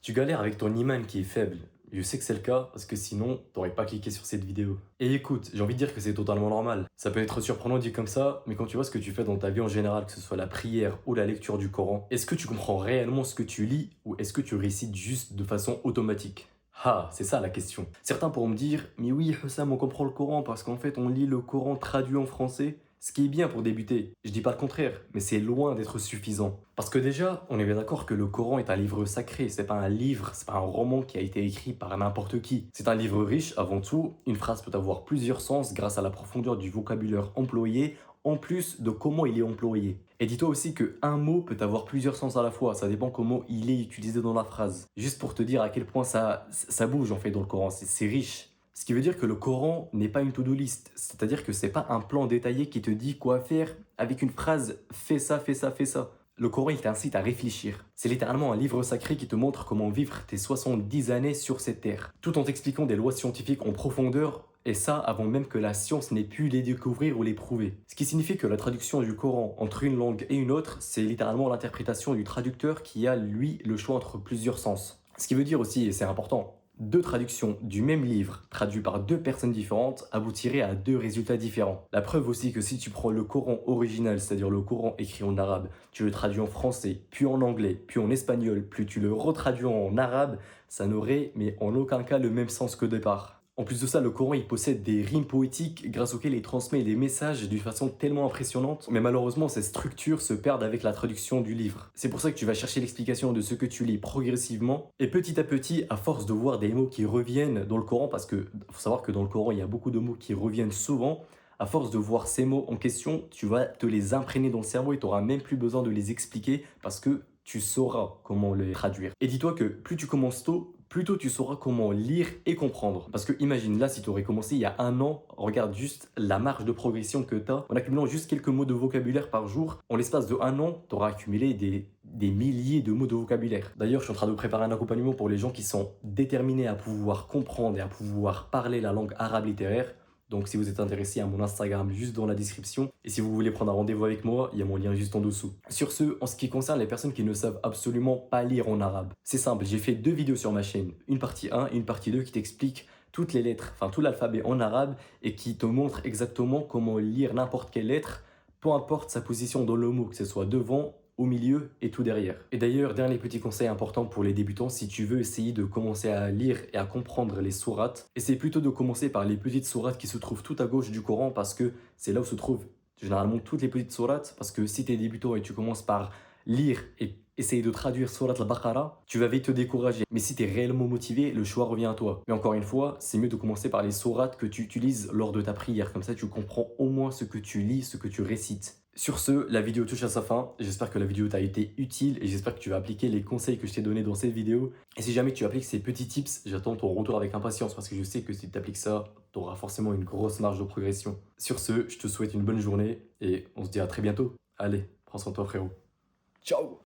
Tu galères avec ton iman qui est faible. Je sais que c'est le cas parce que sinon, t'aurais pas cliqué sur cette vidéo. Et écoute, j'ai envie de dire que c'est totalement normal. Ça peut être surprenant dit comme ça, mais quand tu vois ce que tu fais dans ta vie en général, que ce soit la prière ou la lecture du Coran, est-ce que tu comprends réellement ce que tu lis ou est-ce que tu récites juste de façon automatique? Ah, c'est ça la question. Certains pourront me dire, mais oui, Hussam, on comprend le Coran parce qu'en fait, on lit le Coran traduit en français. Ce qui est bien pour débuter. Je dis pas le contraire, mais c'est loin d'être suffisant. Parce que déjà, on est bien d'accord que le Coran est un livre sacré, c'est pas un livre, c'est pas un roman qui a été écrit par n'importe qui. C'est un livre riche avant tout, une phrase peut avoir plusieurs sens grâce à la profondeur du vocabulaire employé, en plus de comment il est employé. Et dis-toi aussi que un mot peut avoir plusieurs sens à la fois, ça dépend comment il est utilisé dans la phrase. Juste pour te dire à quel point ça bouge en fait dans le Coran, c'est riche. Ce qui veut dire que le Coran n'est pas une to-do list, c'est-à-dire que c'est pas un plan détaillé qui te dit quoi faire avec une phrase fais ça, fais ça, fais ça. Le Coran, il t'incite à réfléchir. C'est littéralement un livre sacré qui te montre comment vivre tes 70 années sur cette terre, tout en t'expliquant des lois scientifiques en profondeur, et ça avant même que la science n'ait pu les découvrir ou les prouver. Ce qui signifie que la traduction du Coran entre une langue et une autre, c'est littéralement l'interprétation du traducteur qui a, lui, le choix entre plusieurs sens. Ce qui veut dire aussi, et c'est important, deux traductions du même livre, traduits par deux personnes différentes, aboutiraient à deux résultats différents. La preuve aussi que si tu prends le Coran original, c'est-à-dire le Coran écrit en arabe, tu le traduis en français, puis en anglais, puis en espagnol, puis tu le retraduis en arabe, ça n'aurait mais en aucun cas le même sens qu'au départ. En plus de ça, le Coran il possède des rimes poétiques grâce auxquelles il transmet des messages d'une façon tellement impressionnante, mais malheureusement ces structures se perdent avec la traduction du livre. C'est pour ça que tu vas chercher l'explication de ce que tu lis progressivement, et petit à petit, à force de voir des mots qui reviennent dans le Coran, parce que faut savoir que dans le Coran il y a beaucoup de mots qui reviennent souvent, à force de voir ces mots en question, tu vas te les imprégner dans le cerveau et tu n'auras même plus besoin de les expliquer parce que tu sauras comment les traduire. Et dis-toi que plus tu commences tôt, plus tôt tu sauras comment lire et comprendre. Parce que imagine là, si tu aurais commencé il y a un an, regarde juste la marge de progression que tu as. En accumulant juste quelques mots de vocabulaire par jour, en l'espace de un an, tu auras accumulé des milliers de mots de vocabulaire. D'ailleurs, je suis en train de préparer un accompagnement pour les gens qui sont déterminés à pouvoir comprendre et à pouvoir parler la langue arabe littéraire. Donc si vous êtes intéressé à mon Instagram juste dans la description. Et si vous voulez prendre un rendez-vous avec moi, il y a mon lien juste en dessous. Sur ce, en ce qui concerne les personnes qui ne savent absolument pas lire en arabe, c'est simple, j'ai fait deux vidéos sur ma chaîne. Une partie 1 et une partie 2 qui t'expliquent toutes les lettres, enfin tout l'alphabet en arabe et qui te montre exactement comment lire n'importe quelle lettre, peu importe sa position dans le mot, que ce soit devant, au milieu et tout derrière. Et d'ailleurs, dernier petit conseil important pour les débutants, si tu veux essayer de commencer à lire et à comprendre les sourates, essaye plutôt de commencer par les petites sourates qui se trouvent tout à gauche du Coran parce que c'est là où se trouvent généralement toutes les petites sourates, parce que si tu es débutant et tu commences par lire et essayer de traduire Surat al-Baqarah, tu vas vite te décourager. Mais si tu es réellement motivé, le choix revient à toi. Mais encore une fois, c'est mieux de commencer par les sourates que tu utilises lors de ta prière. Comme ça, tu comprends au moins ce que tu lis, ce que tu récites. Sur ce, la vidéo touche à sa fin. J'espère que la vidéo t'a été utile et j'espère que tu vas appliquer les conseils que je t'ai donnés dans cette vidéo. Et si jamais tu appliques ces petits tips, j'attends ton retour avec impatience parce que je sais que si tu appliques ça, tu auras forcément une grosse marge de progression. Sur ce, je te souhaite une bonne journée et on se dit à très bientôt. Allez, prends soin de toi frérot. Ciao!